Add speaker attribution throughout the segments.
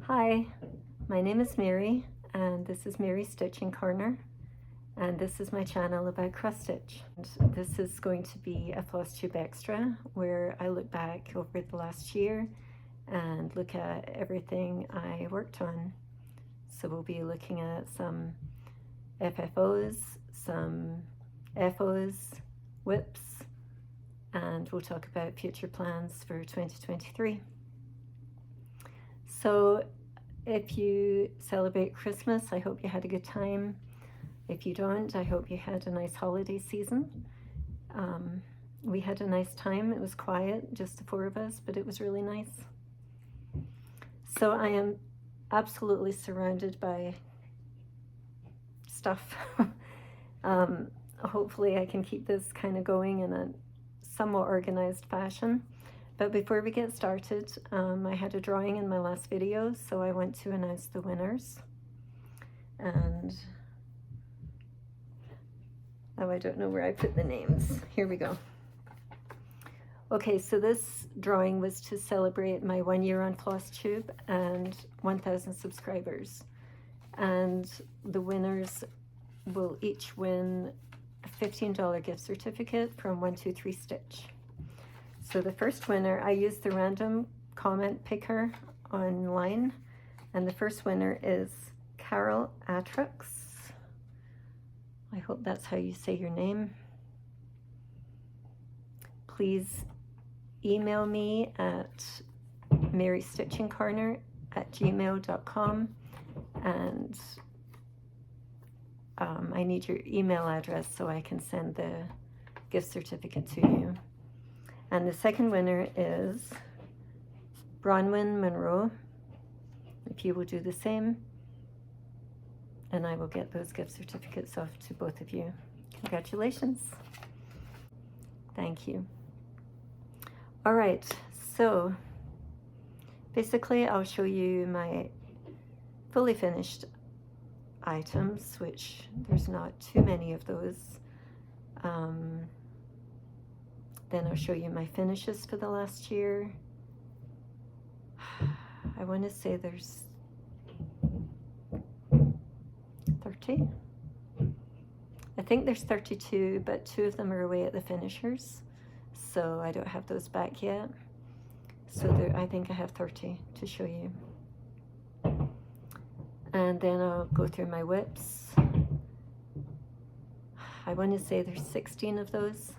Speaker 1: Hi, my name is Mary, and this is Mary's Stitching Corner, and this is my channel about cross stitch. And this is going to be a Flosstube Extra, where I look back over the last year and look at everything I worked on. So we'll be looking at some FFOs, some FOs, WIPs, and we'll talk about future plans for 2023. So if you celebrate Christmas, I hope you had a good time. If you don't, I hope you had a nice holiday season. We had a nice time. It was quiet, just the four of us, but it was really nice. So I am absolutely surrounded by stuff. Hopefully I can keep this kind of going in a somewhat organized fashion. But before we get started, I had a drawing in my last video, so I want to announce the winners. And oh, I don't know where I put the names. Here we go. Okay, so this drawing was to celebrate my 1 year on Flosstube and 1,000 subscribers. And the winners will each win a $15 gift certificate from 123 Stitch. So the first winner, I used the random comment picker online, and the first winner is Carol Atrux. I hope that's how you say your name. Please email me at marysstitchingcorner@gmail.com, and I need your email address so I can send the gift certificate to you. And the second winner is Bronwyn Monroe. If you will do the same, and I will get those gift certificates off to both of you. Congratulations. Thank you. All right, so basically I'll show you my fully finished items, which there's not too many of those. Then I'll show you my finishes for the last year. I want to say there's 30. I think there's 32, but 2 of them are away at the finishers, so I don't have those back yet. So there, I think I have 30 to show you. And then I'll go through my WIPs. I want to say there's 16 of those.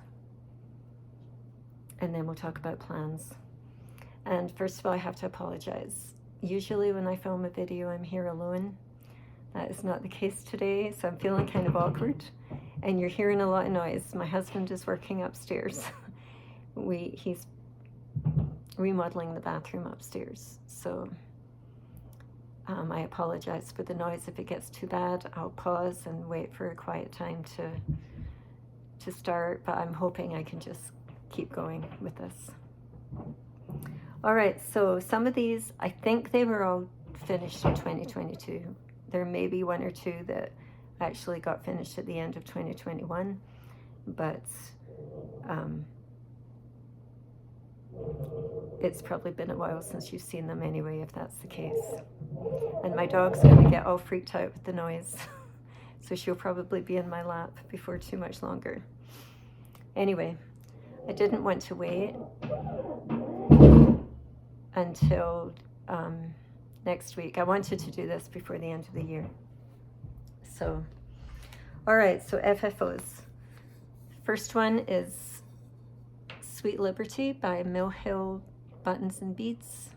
Speaker 1: And then we'll talk about plans. And first of all, I have to apologize. Usually when I film a video, I'm here alone. That is not the case today, so I'm feeling kind of awkward. And you're hearing a lot of noise. My husband is working upstairs. He's remodeling the bathroom upstairs. So I apologize for the noise. If it gets too bad, I'll pause and wait for a quiet time to start, but I'm hoping I can just keep going with this. All right, so some of these, I think they were all finished in 2022. There may be 1 or 2 that actually got finished at the end of 2021, but it's probably been a while since you've seen them anyway, if that's the case. And my dog's gonna get all freaked out with the noise, so she'll probably be in my lap before too much longer. Anyway, I didn't want to wait until next week. I wanted to do this before the end of the year. So, all right, so FFOs. First one is Sweet Liberty by Mill Hill Buttons and Beads.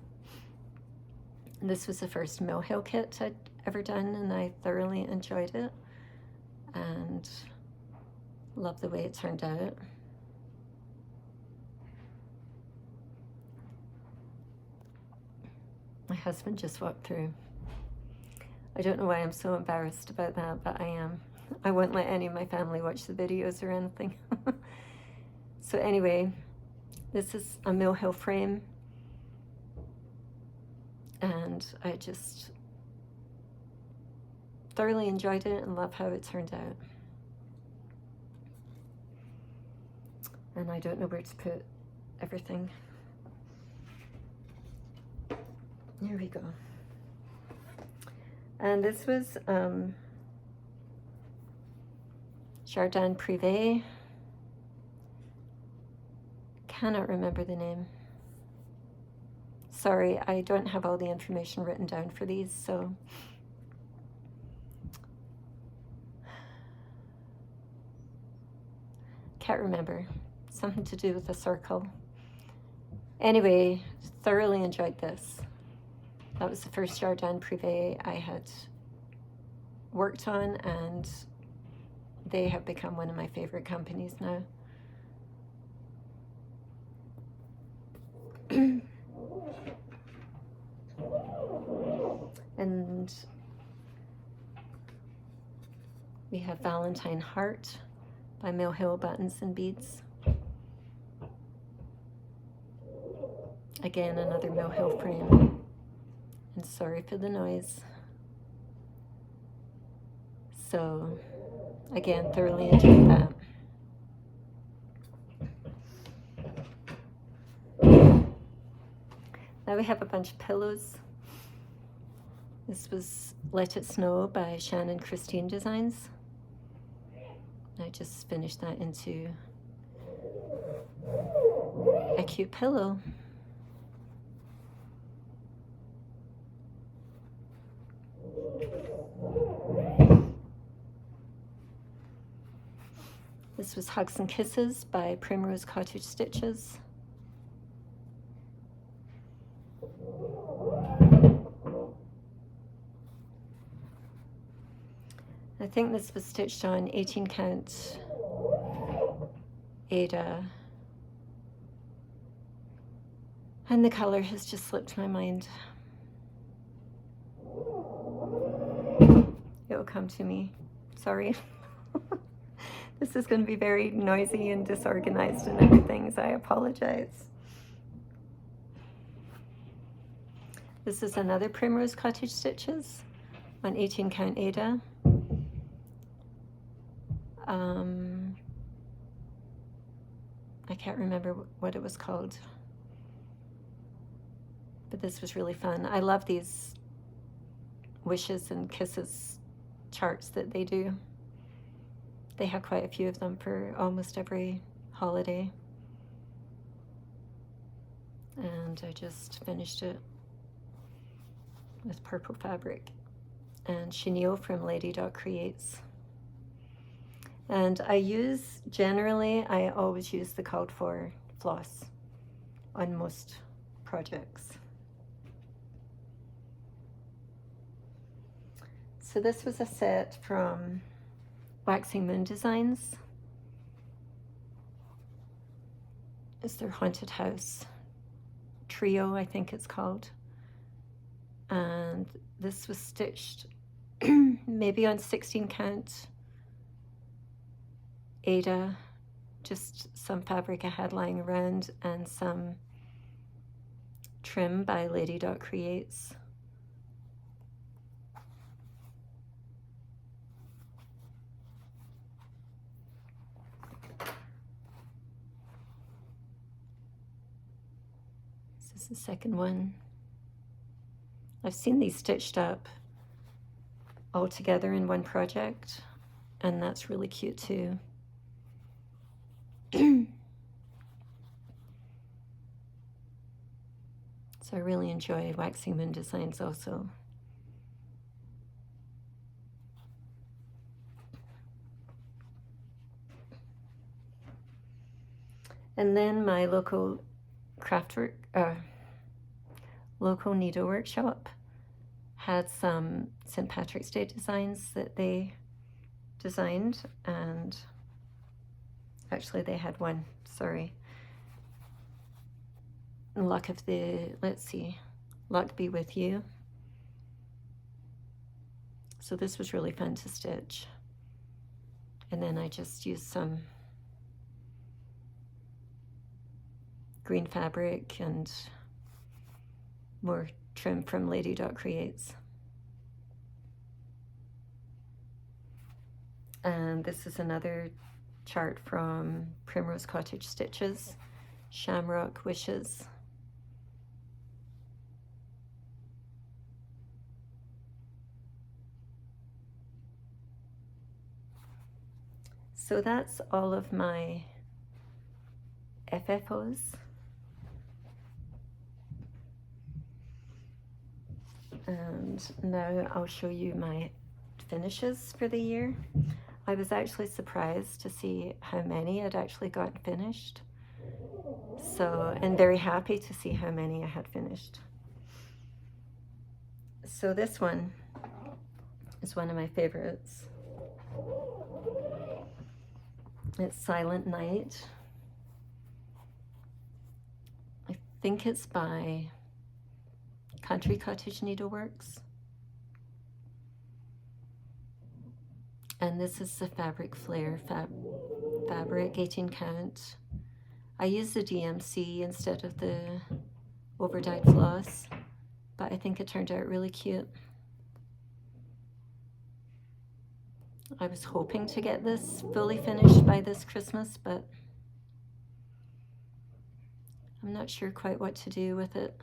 Speaker 1: And this was the first Mill Hill kit I'd ever done, and I thoroughly enjoyed it and love the way it turned out. My husband just walked through. I don't know why I'm so embarrassed about that, but I am. I won't let any of my family watch the videos or anything. So anyway, this is a Mill Hill frame, and I just thoroughly enjoyed it and love how it turned out. And I don't know where to put everything. Here we go. And this was Jardin Privé. Cannot remember the name. Sorry, I don't have all the information written down for these, so can't remember. Something to do with a circle. Anyway, thoroughly enjoyed this. That was the first Jardin Privé I had worked on, and they have become one of my favorite companies now. And we have Valentine Heart by Mill Hill Buttons and Beads. Again, another Mill Hill frame. And sorry for the noise. So, again, thoroughly enjoyed that. Now we have a bunch of pillows. This was Let It Snow by Shannon Christine Designs. I just finished that into a cute pillow. This was Hugs and Kisses by Primrose Cottage Stitches. I think this was stitched on 18 count Ada, and the color has just slipped my mind. It'll come to me, sorry. This is going to be very noisy and disorganized and everything, so I apologize. This is another Primrose Cottage Stitches on 18 count Ada. I can't remember what it was called, but this was really fun. I love these wishes and kisses charts that they do. They have quite a few of them for almost every holiday. And I just finished it with purple fabric and chenille from Lady Dog Creates. And I always use the called for floss on most projects. So this was a set from Waxing Moon Designs. It's their Haunted House Trio, I think it's called. And this was stitched maybe on 16 count Ada, just some fabric I had lying around and some trim by Lady Dot Creates. This is the second one. I've seen these stitched up all together in one project, and that's really cute too. So I really enjoy Waxing Moon Designs also. And then my local local needle workshop had some St. Patrick's Day designs that they designed, and actually they had one, sorry. Luck Be With You. So this was really fun to stitch. And then I just used some green fabric and more trim from Lady Dot Creates. And this is another chart from Primrose Cottage Stitches, Shamrock Wishes. So that's all of my FFOs. And now I'll show you my finishes for the year. I was actually surprised to see how many I'd actually gotten finished. So, and very happy to see how many I had finished. So this one is one of my favorites. It's Silent Night. I think it's by Country Cottage Needleworks. And this is the Fabric Flare fabric, 18 count. I use the DMC instead of the over-dyed floss, but I think it turned out really cute. I was hoping to get this fully finished by this Christmas, but I'm not sure quite what to do with it.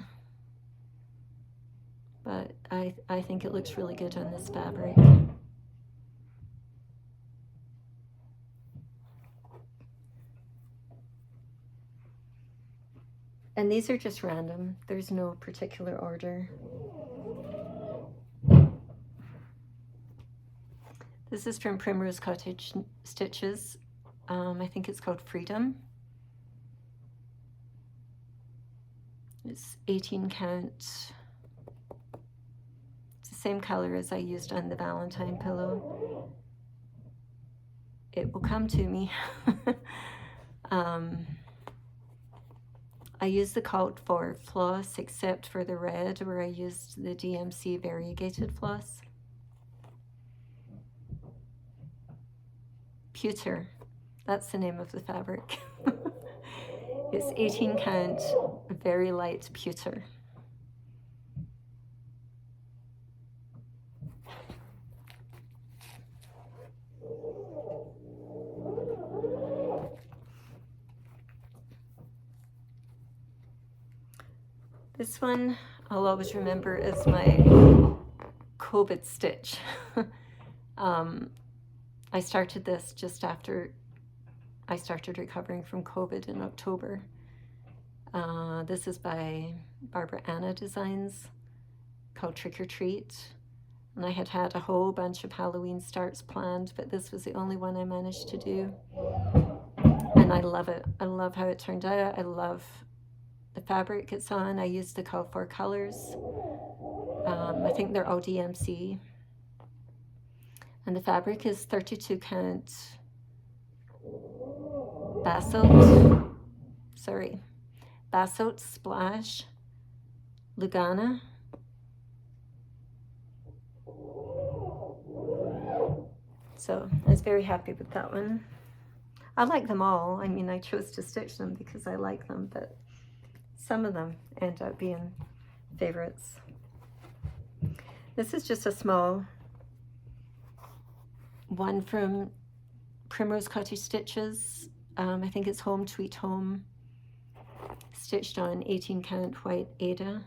Speaker 1: But I think it looks really good on this fabric. And these are just random. There's no particular order. This is from Primrose Cottage Stitches. I think it's called Freedom. It's 18 count. It's the same color as I used on the Valentine pillow. It will come to me. I used the called for floss except for the red where I used the DMC variegated floss. Pewter, that's the name of the fabric. It's 18 count, very light pewter. This one I'll always remember as my COVID stitch. I started this just after I started recovering from COVID in October. This is by Barbara Anna Designs, called Trick or Treat. And I had a whole bunch of Halloween starts planned, but this was the only one I managed to do. And I love it. I love how it turned out. I love the fabric it's on. I used the call for colors. I think they're all DMC. And the fabric is 32 count basalt splash Lugana. So I was very happy with that one. I like them all. I mean, I chose to stitch them because I like them, but some of them end up being favorites. This is just a small one from Primrose Cottage Stitches. I think it's Home Sweet Home, stitched on 18 count white Ada.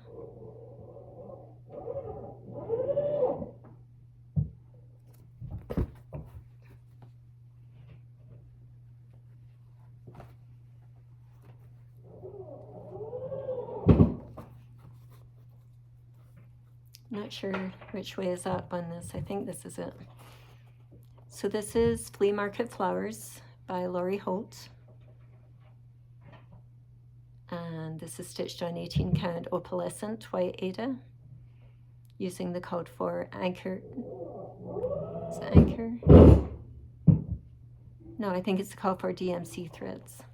Speaker 1: Not sure which way is up on this. I think this is it. So this is Flea Market Flowers by Lori Holt. And this is stitched on 18 count opalescent white Ada using the code for anchor. Is it anchor? No, I think it's the code for DMC threads.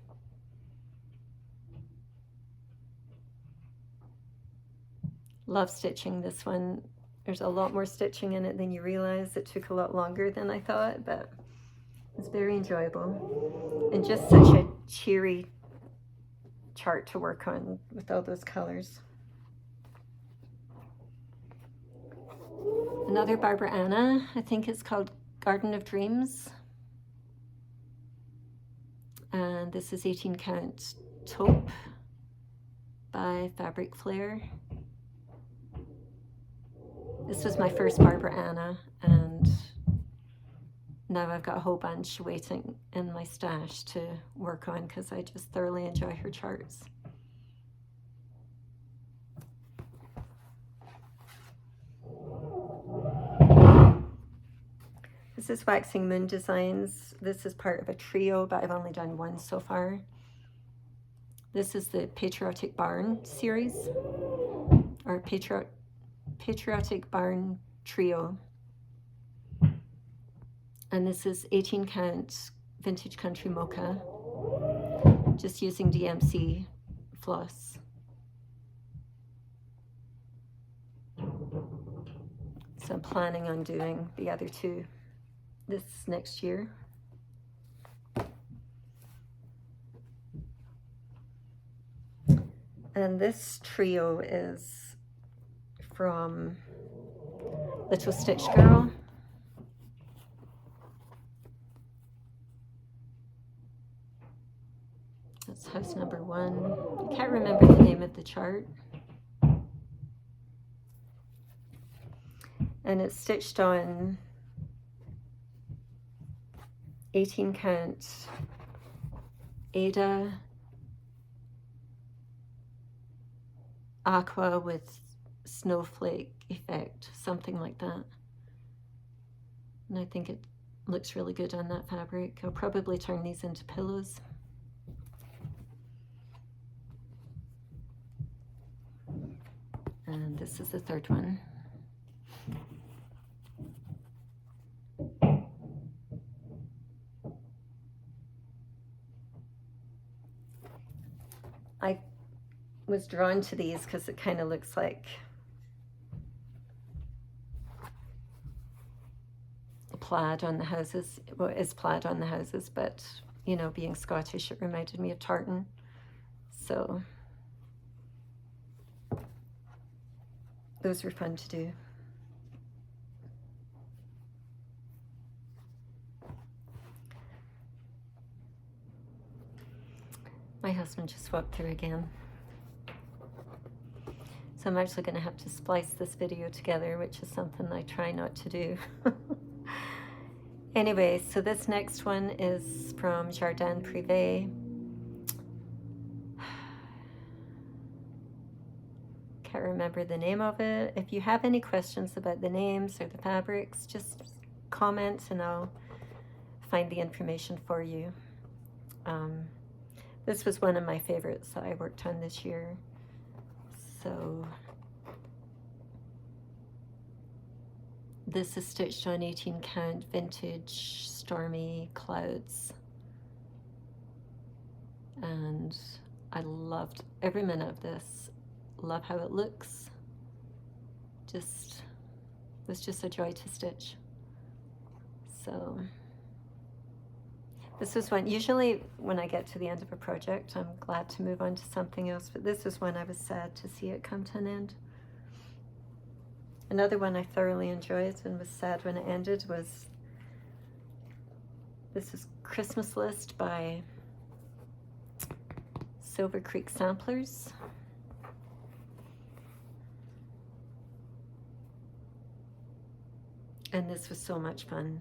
Speaker 1: Love stitching this one. There's a lot more stitching in it than you realize. It took a lot longer than I thought, but it's very enjoyable. And just such a cheery chart to work on with all those colors. Another Barbara Anna, I think it's called Garden of Dreams. And this is 18 count taupe by Fabric Flare. This was my first Barbara Anna, and now I've got a whole bunch waiting in my stash to work on because I just thoroughly enjoy her charts. This is Waxing Moon Designs. This is part of a trio, but I've only done one so far. This is the Patriotic Barn series, or Patriotic Barn Trio. And this is 18 count vintage country mocha, just using DMC floss. So I'm planning on doing the other two this next year. And this trio is from Little Stitch Girl. That's house number 1. I can't remember the name of the chart. And it's stitched on 18 count Ada aqua with snowflake effect, something like that. And I think it looks really good on that fabric. I'll probably turn these into pillows. And this is the third one. I was drawn to these because it kind of looks like plaid on the houses. Well, it is plaid on the houses, but you know, being Scottish, it reminded me of tartan. So those were fun to do. My husband just walked through again. So I'm actually going to have to splice this video together, which is something I try not to do. Anyway, so this next one is from Jardin Privé. Can't remember the name of it. If you have any questions about the names or the fabrics, just comment and I'll find the information for you. This was one of my favorites that I worked on this year. So this is stitched on 18 count vintage stormy clouds. And I loved every minute of this. Love how it looks. It was just a joy to stitch. So this was one, usually when I get to the end of a project, I'm glad to move on to something else, but this was one I was sad to see it come to an end. Another one I thoroughly enjoyed and was sad when it ended was, this is Christmas List by Silver Creek Samplers. And this was so much fun.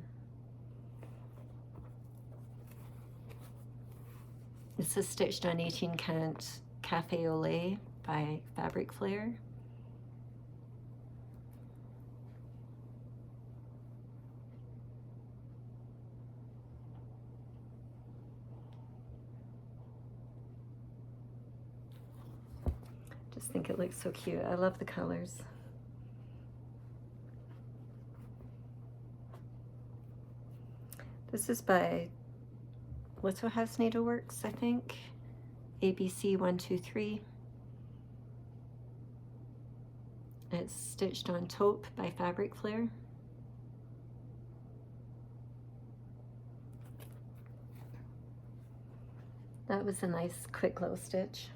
Speaker 1: This is stitched on 18 count Cafe Olé by Fabric Flare. Just think it looks so cute. I love the colors. This is by Little House Needleworks, I think. ABC 123. It's stitched on Taupe by Fabric Flare. That was a nice quick little stitch.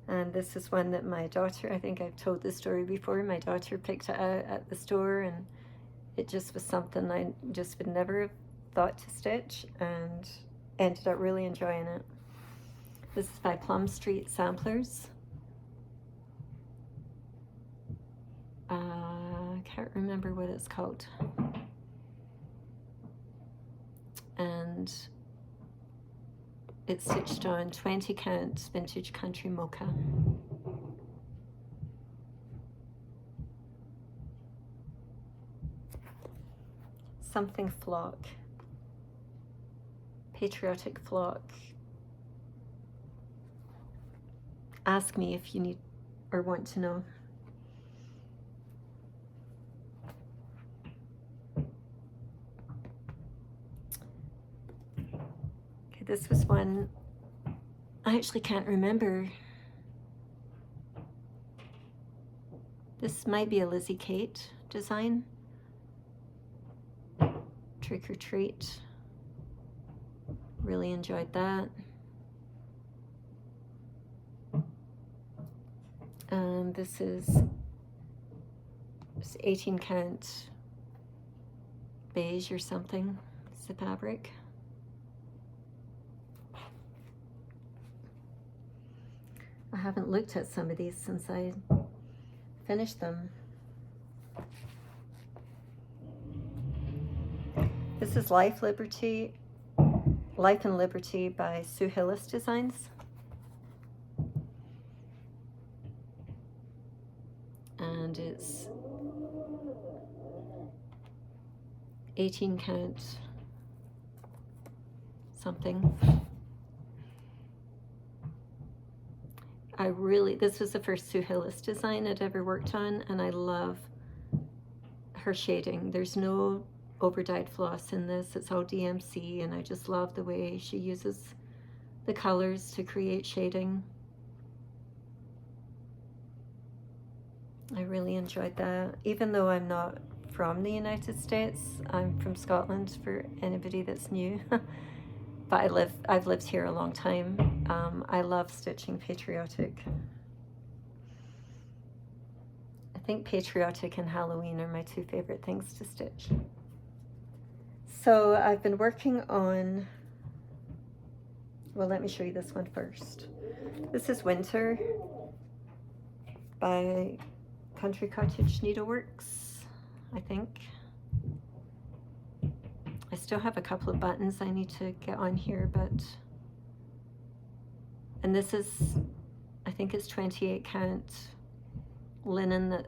Speaker 1: And this is one that my daughter, I think I've told this story before, my daughter picked it out at the store, and it just was something I just would never have thought to stitch, and ended up really enjoying it. This is by Plum Street Samplers. I can't remember what it's called. And it's stitched on 20 count vintage country mocha. Something flock, patriotic flock. Ask me if you need or want to know. Okay, this was one I actually can't remember. This might be a Lizzie Kate design. Trick or Treat. Really enjoyed that. And this is 18 count beige or something. It's the fabric. I haven't looked at some of these since I finished them. This is Life and Liberty by Sue Hillis Designs. And it's 18 count something. This was the first Sue Hillis design I'd ever worked on, and I love her shading. There's no over-dyed floss in this, it's all DMC, and I just love the way she uses the colors to create shading. I really enjoyed that. Even though I'm not from the United States, I'm from Scotland for anybody that's new. But I've lived here a long time. I love stitching patriotic. I think patriotic and Halloween are my two favorite things to stitch. So I've been working on, well, let me show you this one first. This is Winter by Country Cottage Needleworks, I think. I still have a couple of buttons I need to get on here, and this is, I think it's 28 count linen that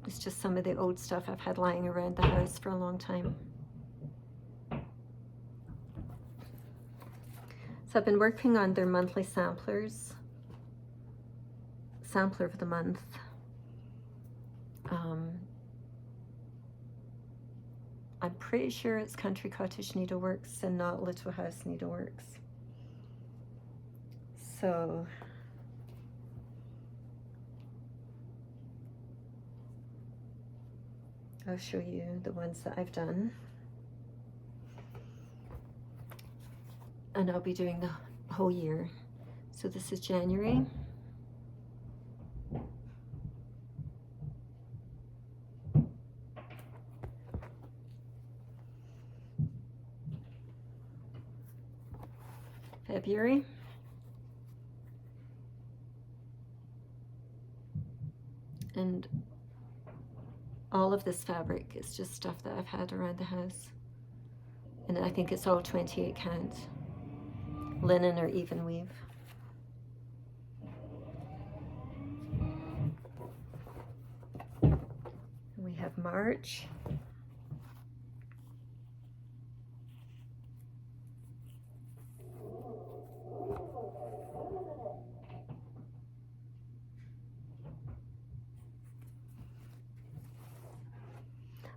Speaker 1: is just some of the old stuff I've had lying around the house for a long time. So I've been working on their monthly samplers. Sampler of the month. I'm pretty sure it's Country Cottage Needleworks and not Little House Needleworks. So I'll show you the ones that I've done. And I'll be doing the whole year. So this is January. February. And all of this fabric is just stuff that I've had around the house. And I think it's all 28 count linen or even weave. And we have March.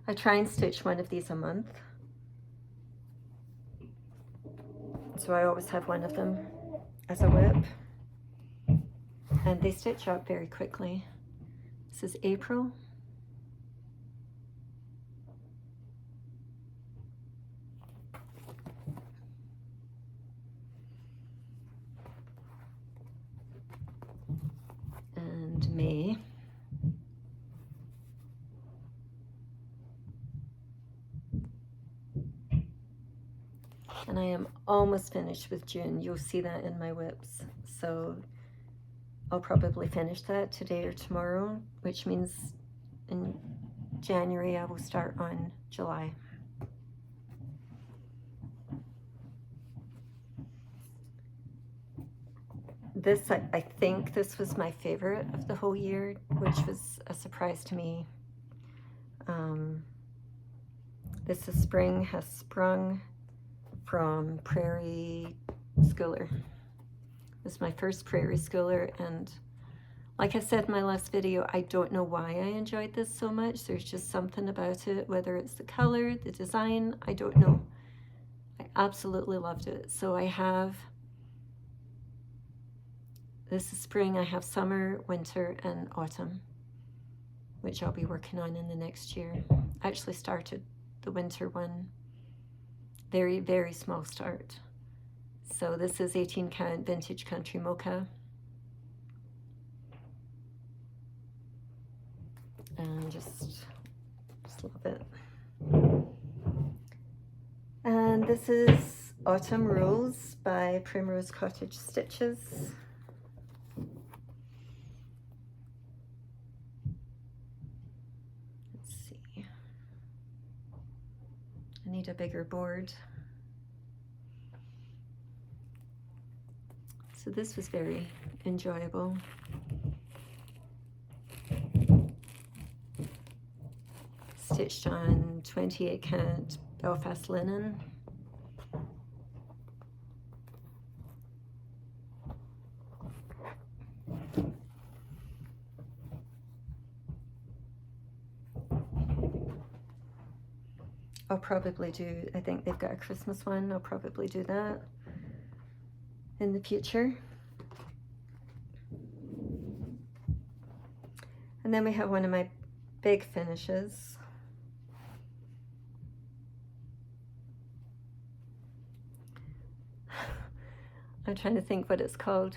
Speaker 1: I try and stitch one of these a month. So I always have one of them as a WIP. And they stitch up very quickly. This is April. And May. And I am almost finished with June. You'll see that in my WIPs. So I'll probably finish that today or tomorrow, which means in January. I will start on July. This, I think this was my favorite of the whole year, which was a surprise to me. This is Spring Has Sprung from Prairie Schooler. This is my first Prairie Schooler, and like I said in my last video, I don't know why I enjoyed this so much. There's just something about it, whether it's the color, the design, I don't know. I absolutely loved it. So I have, this is spring, I have summer, winter, and autumn, which I'll be working on in the next year. I actually started the winter one, very, very small start. So this is 18 count vintage country mocha. And just love it. And this is Autumn Rules by Primrose Cottage Stitches. Let's see. I need a bigger board. So this was very enjoyable. Stitched on 28 count Belfast linen. I'll probably do, I think they've got a Christmas one, I'll probably do that in the future. And then we have one of my big finishes. I'm trying to think what it's called.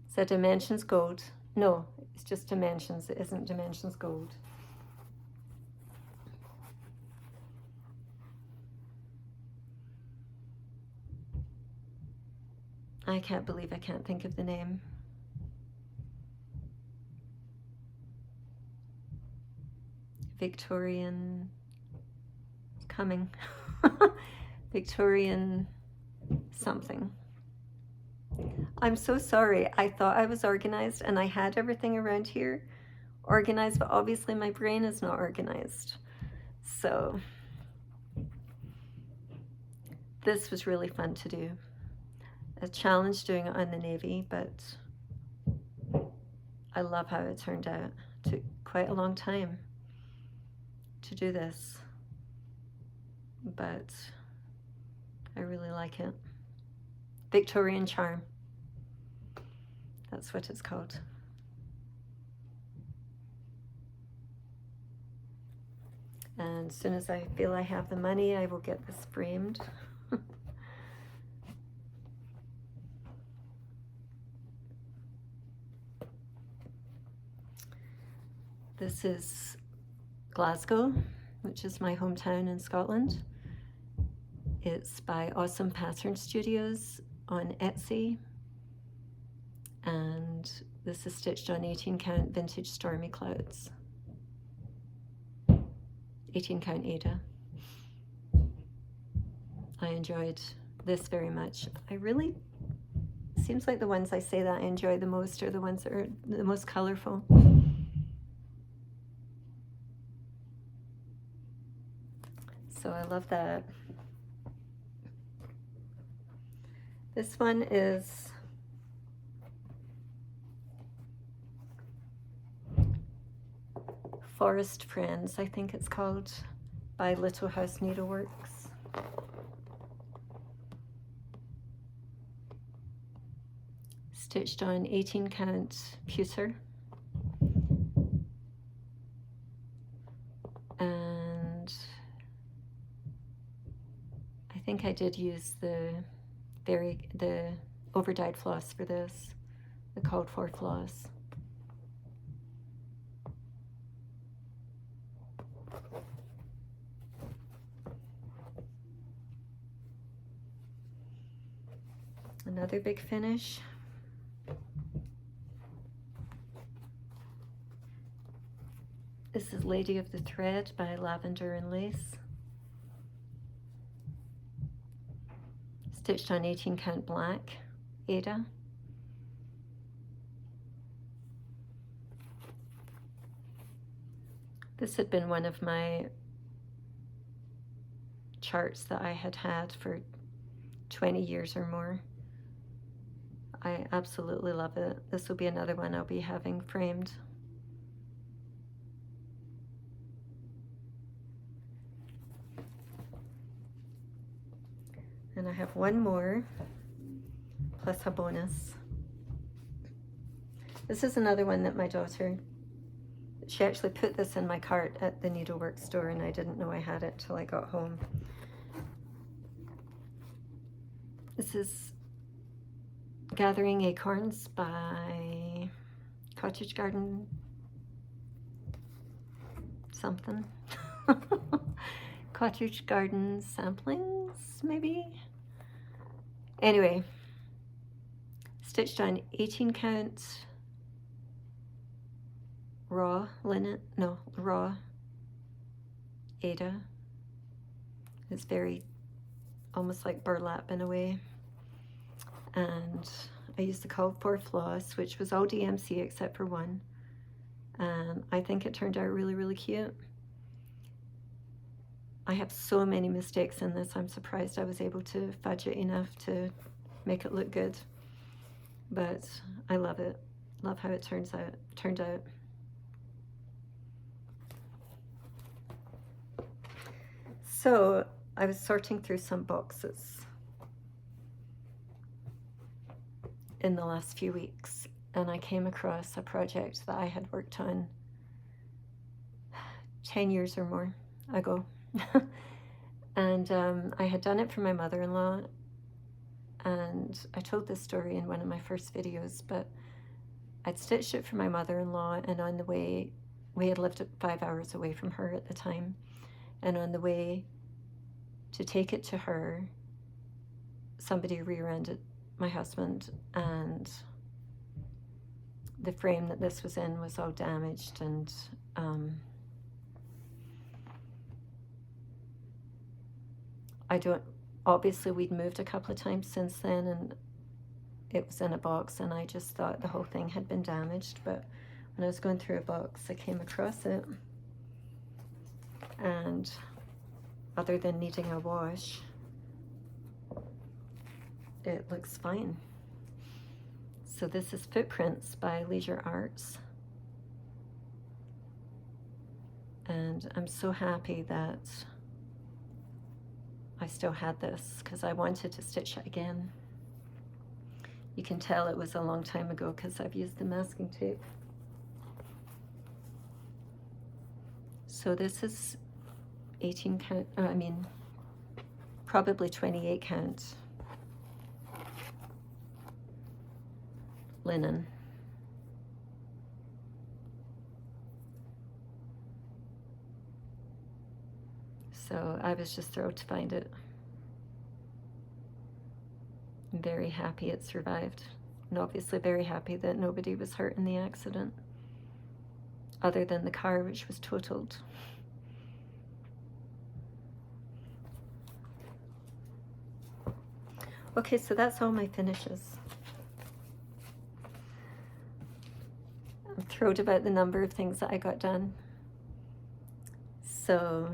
Speaker 1: Is that Dimensions Gold? No, it's just Dimensions. It isn't Dimensions Gold. I can't believe I can't think of the name. Victorian, it's coming. Victorian something. I'm so sorry. I thought I was organized and I had everything around here organized, but obviously my brain is not organized. So this was really fun to do. A challenge doing it on the navy, but I love how it turned out. It took quite a long time to do this, but I really like it. Victorian Charm. That's what it's called. And as soon as I feel I have the money, I will get this framed. This is Glasgow, which is my hometown in Scotland. It's by Awesome Pattern Studios on Etsy. And this is stitched on 18 count vintage Stormy Clouds. 18 count Ada. I enjoyed this very much. Seems like the ones I say that I enjoy the most are the ones that are the most colorful. So I love that. This one is Forest Friends, I think it's called, by Little House Needleworks. Stitched on 18 count pewter. And I think I did use the over-dyed floss for this, the called for floss. Another big finish. This is Lady of the Thread by Lavender and Lace. Stitched on 18 count black, Ada. This had been one of my charts that I had had for 20 years or more. I absolutely love it. This will be another one I'll be having framed. And I have one more, plus a bonus. This is another one that my daughter, she actually put this in my cart at the needlework store, and I didn't know I had it till I got home. This is Gathering Acorns by Cottage Garden something. Cottage Garden Samplings, maybe? Anyway, stitched on 18 count raw linen, no, raw Ada. It's very, almost like burlap in a way. And I used the called for floss, which was all DMC except for one. I think it turned out really, really cute. I have so many mistakes in this. I'm surprised I was able to fudge it enough to make it look good. But I love it. Love how it turned out. So I was sorting through some boxes in the last few weeks, and I came across a project that I had worked on 10 years or more ago. And I had done it for my mother-in-law, and I told this story in one of my first videos, but I'd stitched it for my mother-in-law, and on the way, we had lived 5 hours away from her at the time, and on the way to take it to her, somebody rear-ended my husband, and the frame that this was in was all damaged, and obviously we'd moved a couple of times since then, and it was in a box, and I just thought the whole thing had been damaged. But when I was going through a box, I came across it, and other than needing a wash, it looks fine. So this is Footprints by Leisure Arts, and I'm so happy that I still had this, because I wanted to stitch it again. You can tell it was a long time ago because I've used the masking tape. So this is 18 count, probably 28 count linen. So I was just thrilled to find it. I'm very happy it survived, and obviously very happy that nobody was hurt in the accident, other than the car, which was totaled. Okay, so that's all my finishes. I'm thrilled about the number of things that I got done. So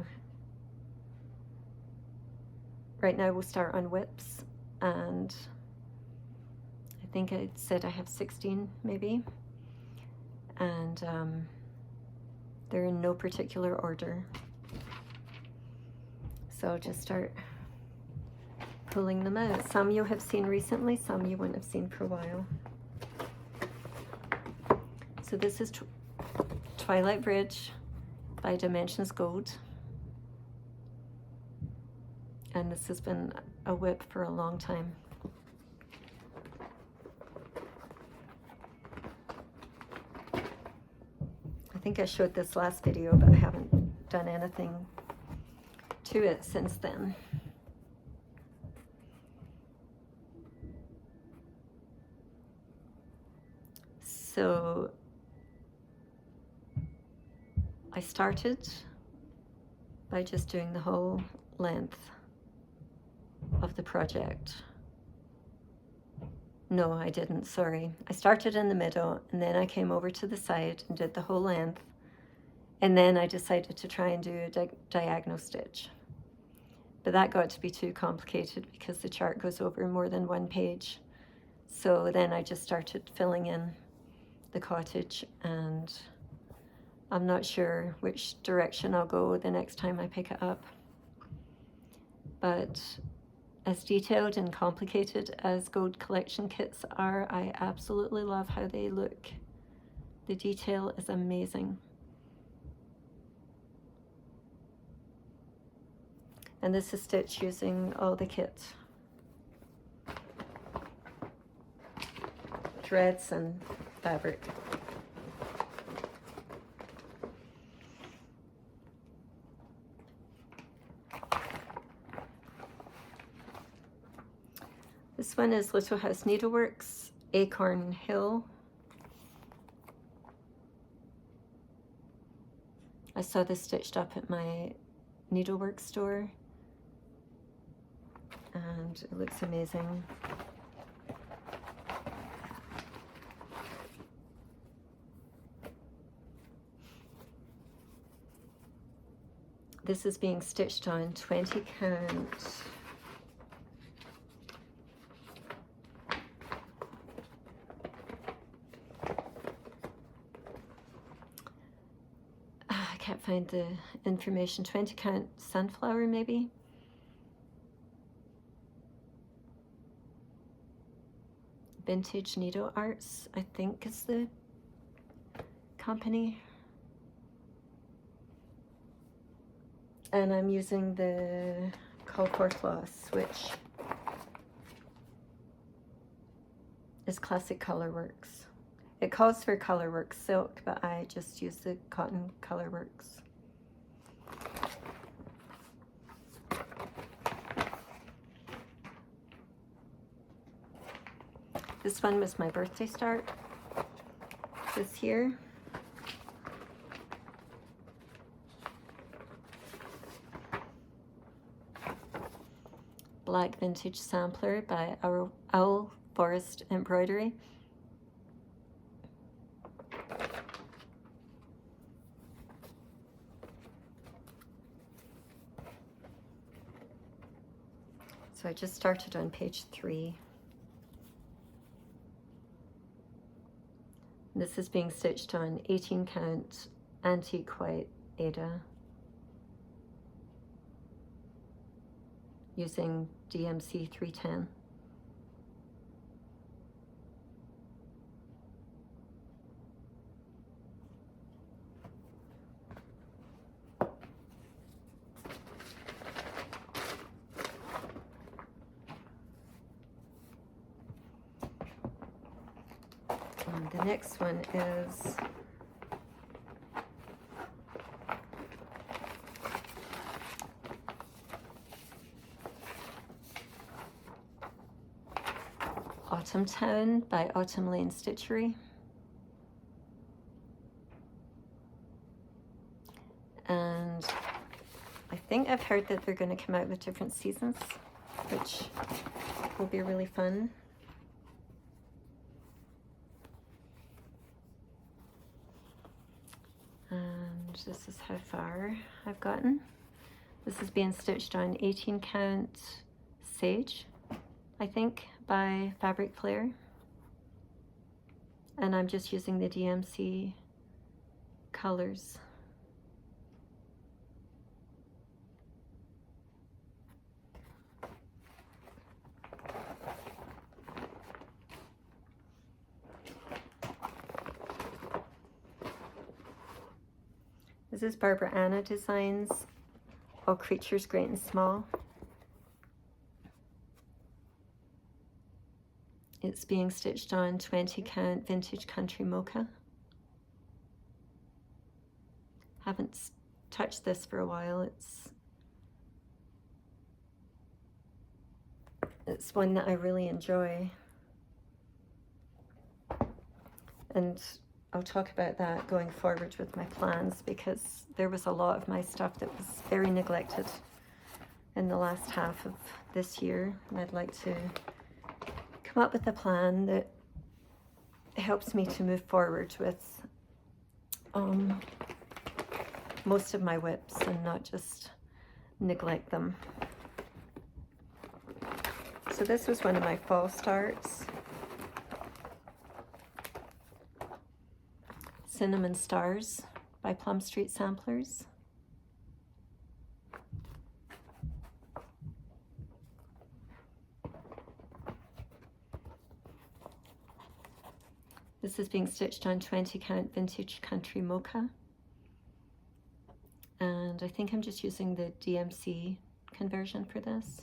Speaker 1: right now we'll start on WIPs, and I think I said I have 16 maybe, and they're in no particular order. So I'll just start pulling them out. Some you have seen recently, some you wouldn't have seen for a while. So this is Twilight Bridge by Dimensions Gold. And this has been a WIP for a long time. I think I showed this last video, but I haven't done anything to it since then. So I started by just doing the whole length of the project. No, I didn't, sorry. I started in the middle and then I came over to the side and did the whole length. And then I decided to try and do a diagonal stitch. But that got to be too complicated because the chart goes over more than one page. So then I just started filling in the cottage, and I'm not sure which direction I'll go the next time I pick it up. But as detailed and complicated as gold collection kits are, I absolutely love how they look. The detail is amazing. And this is stitched using all the kit. Threads and fabric. This one is Little House Needleworks, Acorn Hill. I saw this stitched up at my needlework store, and it looks amazing. This is being stitched on 20 count. I can't find the information. 20 count sunflower maybe. Vintage Needle Arts, I think is the company. And I'm using the Call for Floss, which is Classic Colorworks. It calls for Colorworks silk, but I just use the cotton Colorworks. This one was my birthday start this year. Black Vintage Sampler by Owl Forest Embroidery. So I just started on page 3. This is being stitched on 18 count antique white Aida using DMC 310. And the next one is Autumn Town by Autumn Lane Stitchery. And I think I've heard that they're going to come out with different seasons, which will be really fun. And this is how far I've gotten. This is being stitched on 18 count Sage, I think, by Fabric Flare. And I'm just using the DMC colors. This is Barbara Anna Designs, All Creatures Great and Small. It's being stitched on 20 count Vintage Country Mocha. Haven't touched this for a while. It's one that I really enjoy. And I'll talk about that going forward with my plans, because there was a lot of my stuff that was very neglected in the last half of this year, and I'd like to come up with a plan that helps me to move forward with most of my WIPs and not just neglect them. So this was one of my fall starts. Cinnamon Stars by Plum Street Samplers. This is being stitched on 20 count vintage country mocha. And I think I'm just using the DMC conversion for this.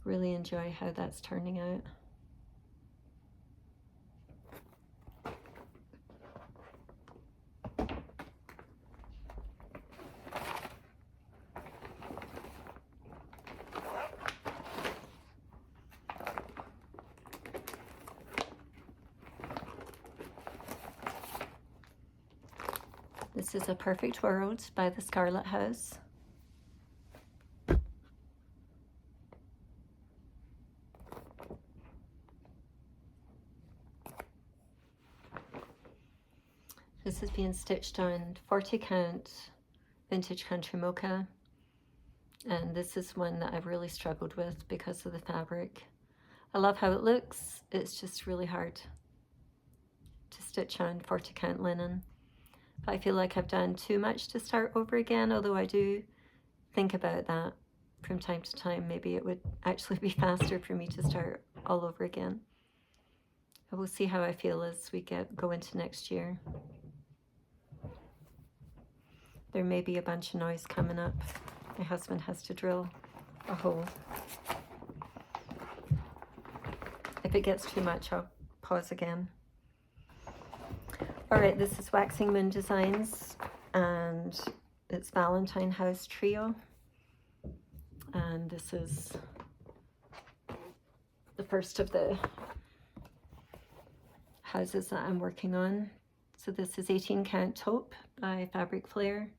Speaker 1: Really enjoy how that's turning out. This is A Perfect World by the Scarlet House. This is being stitched on 40 count vintage country mocha, and this is one that I've really struggled with because of the fabric. I love how it looks, it's just really hard to stitch on 40 count linen. But I feel like I've done too much to start over again, although I do think about that from time to time. Maybe it would actually be faster for me to start all over again. But we'll see how I feel as we go into next year. There may be a bunch of noise coming up. My husband has to drill a hole. If it gets too much, I'll pause again. All right, this is Waxing Moon Designs, and it's Valentine House Trio. And this is the first of the houses that I'm working on. So this is 18 count taupe by Fabric Flare.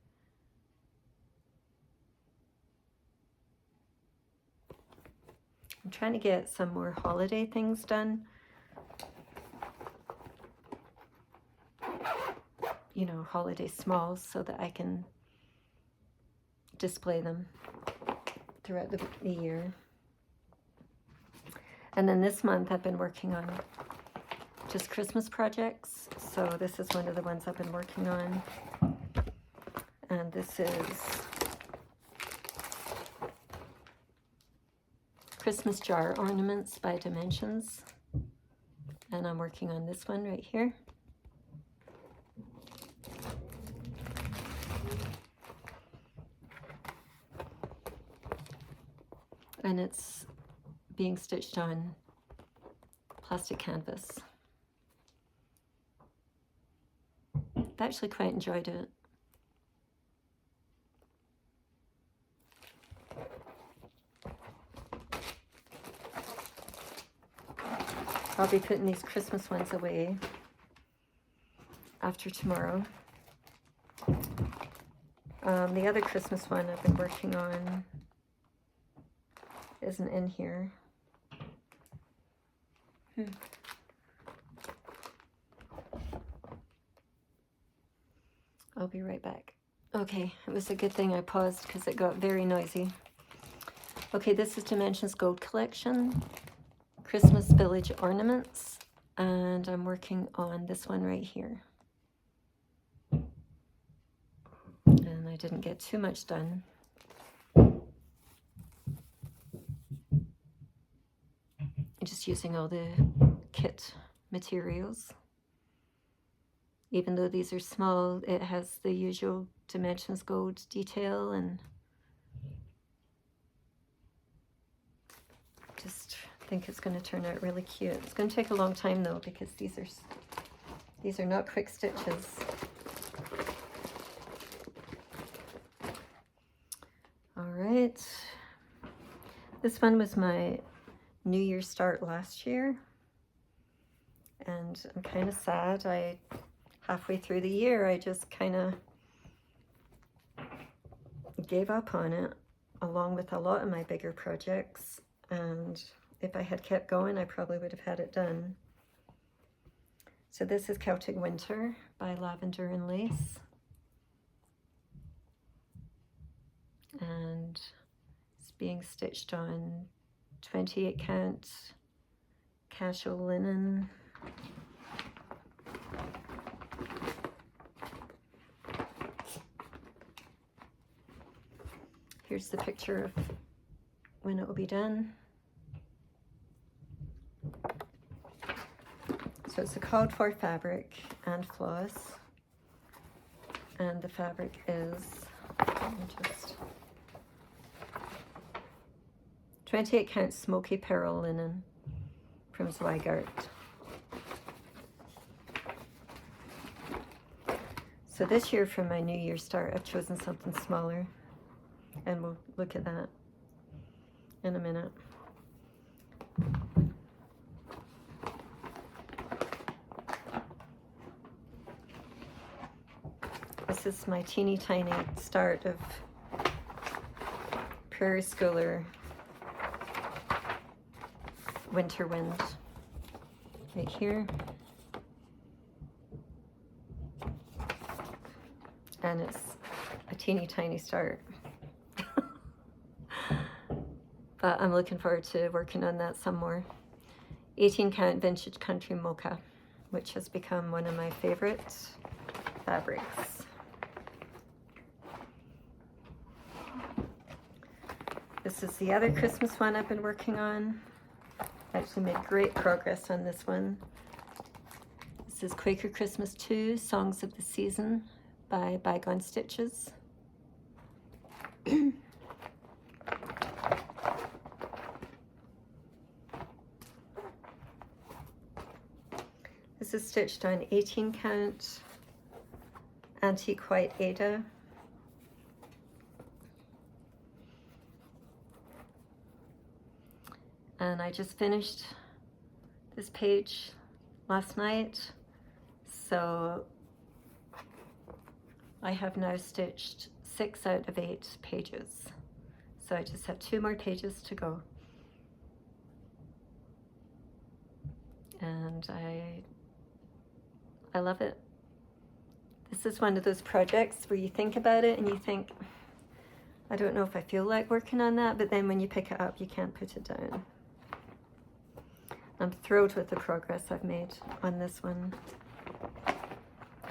Speaker 1: I'm trying to get some more holiday things done. You know, holiday smalls, so that I can display them throughout the year. And then this month I've been working on just Christmas projects. So this is one of the ones I've been working on. And this is Christmas Jar Ornaments by Dimensions. And I'm working on this one right here. And it's being stitched on plastic canvas. I've actually quite enjoyed it. I'll be putting these Christmas ones away after tomorrow. The other Christmas one I've been working on isn't in here. I'll be right back. Okay, it was a good thing I paused because it got very noisy. Okay, this is Dimensions Gold Collection, Christmas Village Ornaments, and I'm working on this one right here. And I didn't get too much done. Just using all the kit materials. Even though these are small, it has the usual Dimensions Gold detail, and just think it's going to turn out really cute. It's going to take a long time though, because these are not quick stitches. All right, this one was my New Year start last year. and I'm kind of sad. Halfway through the year, I just kind of gave up on it, along with a lot of my bigger projects, and if I had kept going, I probably would have had it done. So this is Celtic Winter by Lavender and Lace, and it's being stitched on 28 count casual linen. Here's the picture of when it will be done. So it's a called for fabric and floss, and the fabric is, let me just, 28 count smoky pearl linen from Zweigart. So this year for my New Year start, I've chosen something smaller, and we'll look at that in a minute. This is my teeny tiny start of Prairie Schooler Winter Wind right here. And it's a teeny tiny start. But I'm looking forward to working on that some more. 18 count vintage country mocha, which has become one of my favorite fabrics. This is the other Christmas one I've been working on. I actually made great progress on this one. This is Quaker Christmas 2, Songs of the Season by Bygone Stitches. This is stitched on 18 count antique white Ada. And I just finished this page last night, so I have now stitched 6 out of 8 pages. So I just have 2 more pages to go. And I love it. This is one of those projects where you think about it and you think, I don't know if I feel like working on that, but then when you pick it up, you can't put it down. I'm thrilled with the progress I've made on this one.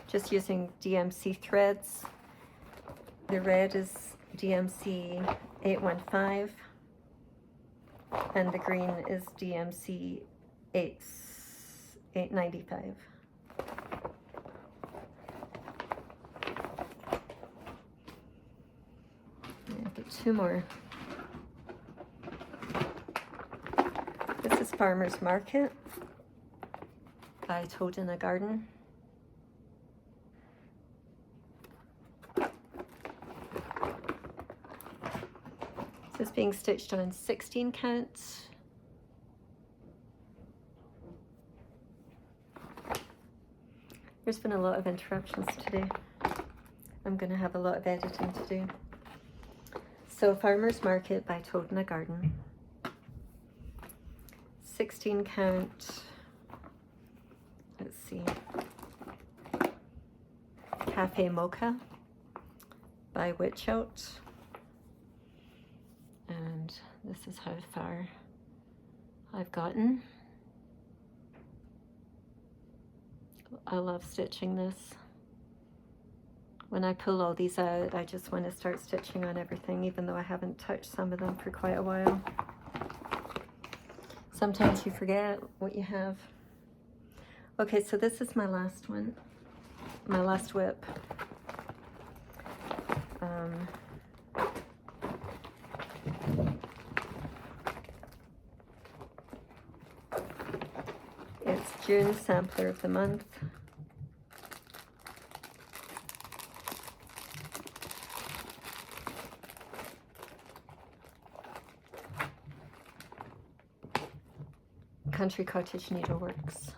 Speaker 1: Just using DMC threads. The red is DMC 815 and the green is DMC 895. I've got 2 more. This is Farmer's Market by Toad in a Garden. This is being stitched on 16 count. There's been a lot of interruptions today. I'm going to have a lot of editing to do. So Farmer's Market by Toad in a Garden. 16 count, let's see, Cafe Mocha by Witchout. And this is how far I've gotten. I love stitching this. When I pull all these out, I just want to start stitching on everything, even though I haven't touched some of them for quite a while. Sometimes you forget what you have. Okay, so this is my last one, my last WIP. It's June Sampler of the Month. Country Cottage Needleworks.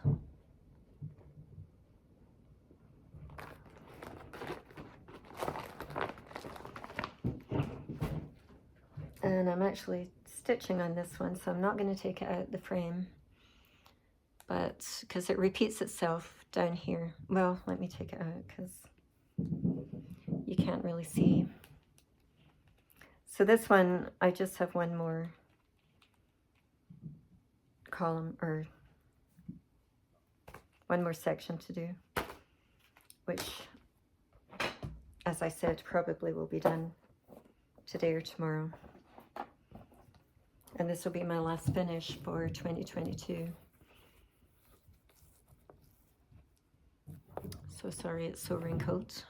Speaker 1: And I'm actually stitching on this one, so I'm not going to take it out the frame, but because it repeats itself down here. Well, let me take it out because you can't really see. So this one, I just have one more column, or one more section to do, which, as I said, probably will be done today or tomorrow. And this will be my last finish for 2022. So sorry it's so wrinkled.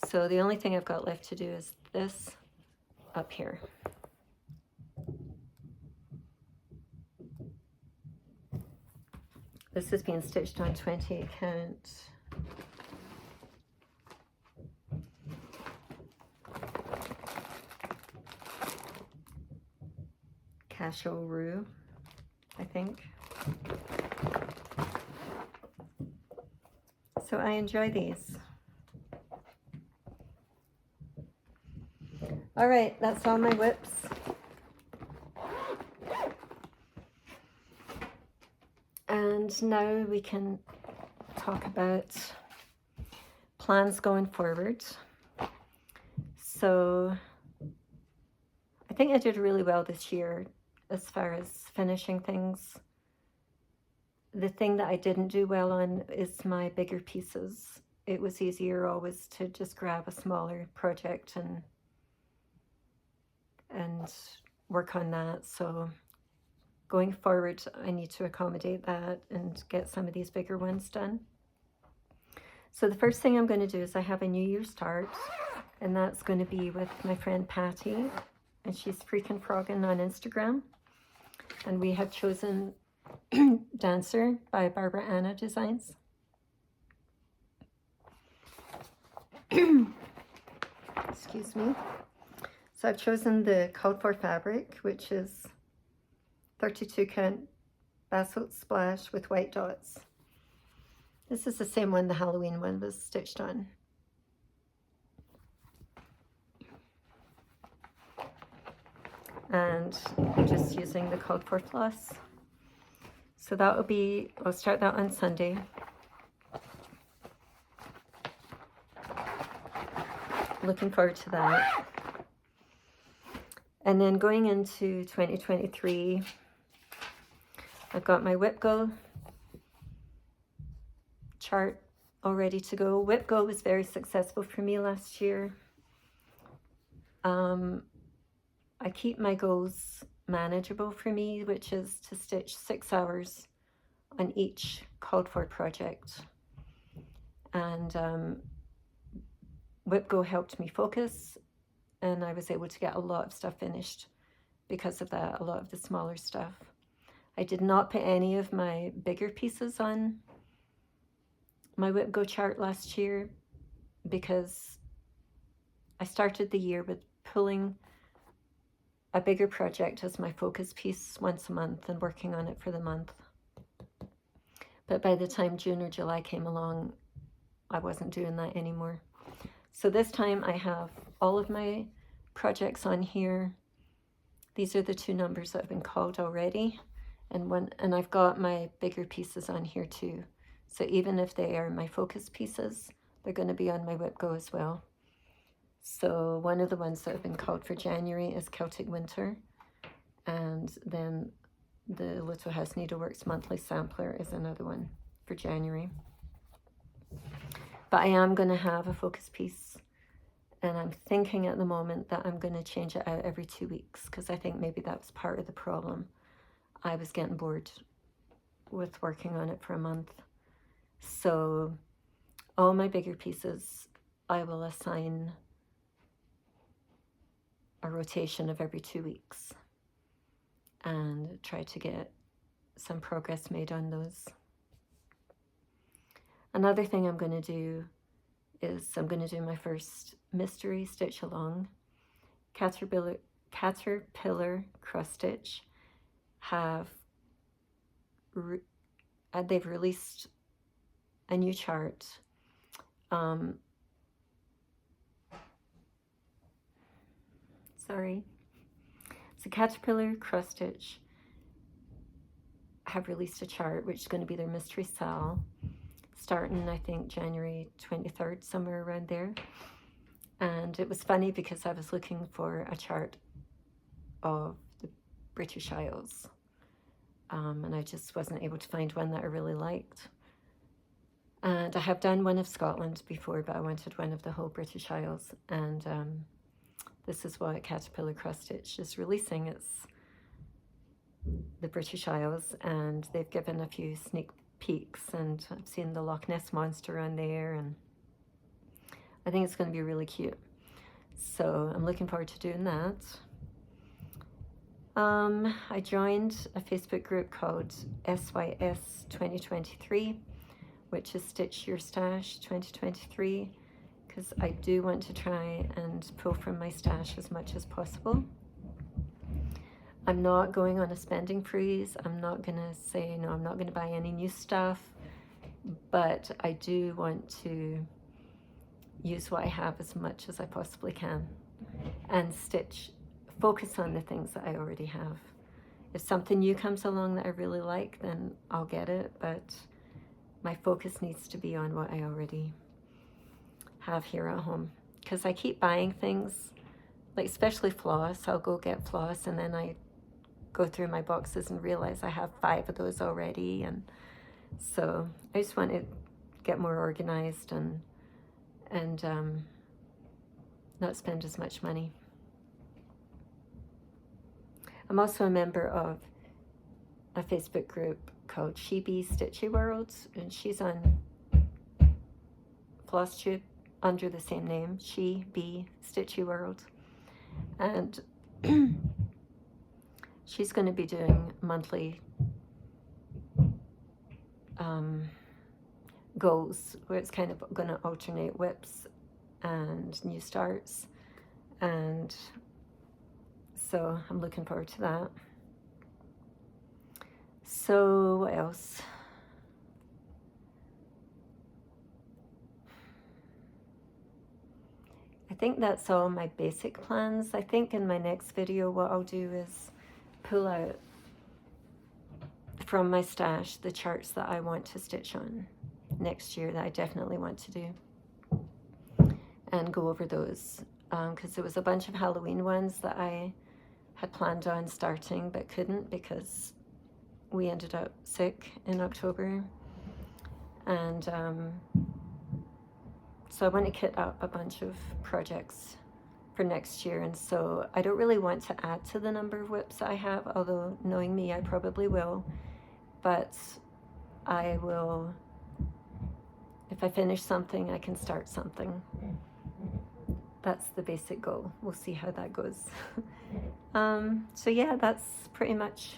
Speaker 1: So the only thing I've got left to do is this up here. This is being stitched on 28 count. Cachot, I think. So I enjoy these. All right, that's all my WIPs. And now we can talk about plans going forward. So I think I did really well this year as far as finishing things. The thing that I didn't do well on is my bigger pieces. It was easier always to just grab a smaller project and work on that. So going forward, I need to accommodate that and get some of these bigger ones done. So the first thing I'm going to do is I have a New Year's start, and that's going to be with my friend Patty, and she's Freakin' Froggin' on Instagram. And we have chosen Dancer by Barbara Anna Designs. Excuse me. So I've chosen the called for fabric, which is 32 count basalt splash with white dots. This is the same one the Halloween one was stitched on. And I'm just using the called for floss. So that will be, I'll start that on Sunday. Looking forward to that. And then going into 2023, I've got my WIP Go chart all ready to go. WIP Go was very successful for me last year. I keep my goals manageable for me, which is to stitch 6 hours on each called for project. And WIP Go helped me focus, and I was able to get a lot of stuff finished because of that, a lot of the smaller stuff. I did not put any of my bigger pieces on my WIP Go chart last year because I started the year with pulling a bigger project as my focus piece once a month and working on it for the month. But by the time June or July came along, I wasn't doing that anymore. So this time I have all of my projects on here. These are the 2 numbers that have been called already. And I've got my bigger pieces on here too. So even if they are my focus pieces, they're going to be on my WIP Go as well. So one of the ones that have been called for January is Celtic Winter. And then the Little House Needleworks Monthly Sampler is another one for January. But I am going to have a focus piece. And I'm thinking at the moment that I'm going to change it out every 2 weeks, because I think maybe that was part of the problem. I was getting bored with working on it for a month. So all my bigger pieces, I will assign a rotation of every 2 weeks and try to get some progress made on those. Another thing I'm going to do is I'm going to do my first mystery stitch along. Caterpillar cross stitch they've released a new chart. sorry. So Caterpillar Cross Stitch have released a chart, which is going to be their mystery sale, starting I think January 23rd, somewhere around there. And it was funny because I was looking for a chart of the British Isles, and I just wasn't able to find one that I really liked. And I have done one of Scotland before, but I wanted one of the whole British Isles. And this is what Caterpillar Cross Stitch is releasing. It's the British Isles, and they've given a few sneak peeks, and I've seen the Loch Ness Monster on there, and I think it's going to be really cute. So I'm looking forward to doing that. I joined a Facebook group called SYS 2023, which is Stitch Your Stash 2023, because I do want to try and pull from my stash as much as possible. I'm not going on a spending freeze. I'm not going to say, no, I'm not going to buy any new stuff, but I do want to use what I have as much as I possibly can and focus on the things that I already have. If something new comes along that I really like, then I'll get it, but my focus needs to be on what I already have here at home. Because I keep buying things, like especially floss. I'll go get floss, and then I go through my boxes and realize I have 5 of those already. And so I just want to get more organized and not spend as much money. I'm also a member of a Facebook group called She Bee Stitchy World, and she's on Flosstube under the same name, She Bee Stitchy World. And she's going to be doing monthly goals, where it's kind of going to alternate WIPs and new starts, and so I'm looking forward to that. So what else? I think that's all my basic plans. I think in my next video what I'll do is pull out from my stash the charts that I want to stitch on next year, that I definitely want to do, and go over those, because there was a bunch of Halloween ones that I had planned on starting but couldn't because we ended up sick in October, and so I want to kit up a bunch of projects for next year. And so I don't really want to add to the number of WIPs I have, although knowing me I probably will, but I will. If I finish something, I can start something. That's the basic goal. We'll see how that goes. So yeah, that's pretty much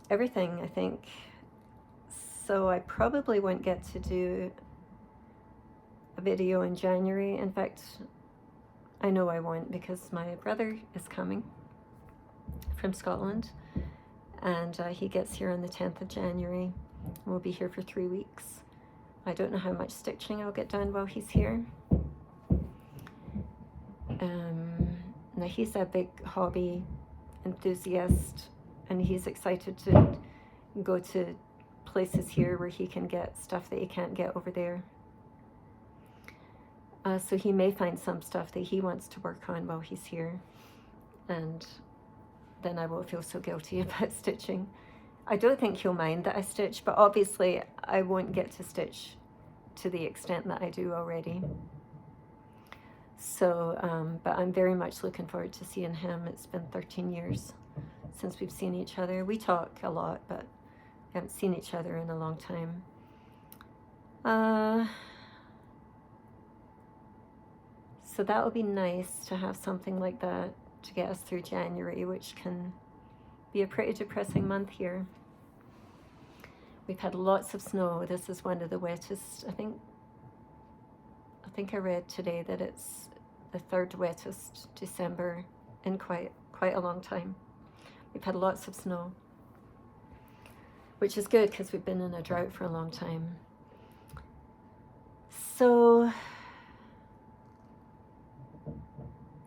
Speaker 1: everything, I think. So I probably won't get to do a video in January. In fact, I know I won't, because my brother is coming from Scotland, and he gets here on the 10th of January. We'll be here for 3 weeks. I don't know how much stitching I'll get done while he's here. Now he's a big hobby enthusiast, and he's excited to go to places here where he can get stuff that he can't get over there. So he may find some stuff that he wants to work on while he's here, and then I won't feel so guilty about stitching. I don't think he'll mind that I stitch, but obviously I won't get to stitch to the extent that I do already. So, but I'm very much looking forward to seeing him. It's been 13 years since we've seen each other. We talk a lot, but we haven't seen each other in a long time. So that would be nice to have something like that to get us through January, which can be a pretty depressing month here. We've had lots of snow. This is one of the wettest. I think I read today that it's the 3rd wettest December in quite a long time. We've had lots of snow, which is good because we've been in a drought for a long time. So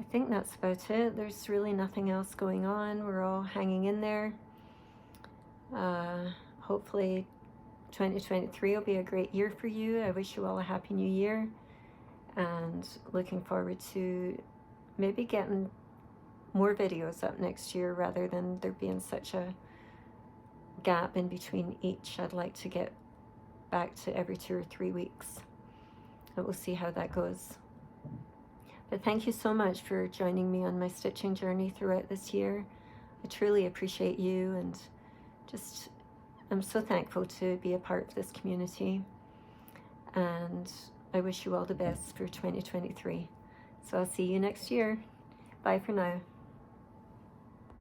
Speaker 1: I think that's about it. There's really nothing else going on. We're all hanging in there. Hopefully 2023 will be a great year for you. I wish you all a happy new year, and looking forward to maybe getting more videos up next year rather than there being such a gap in between each. I'd like to get back to every 2 or 3 weeks, but we'll see how that goes. But thank you so much for joining me on my stitching journey throughout this year. I truly appreciate you, and just I'm so thankful to be a part of this community, and I wish you all the best for 2023. So I'll see you next year. Bye for now.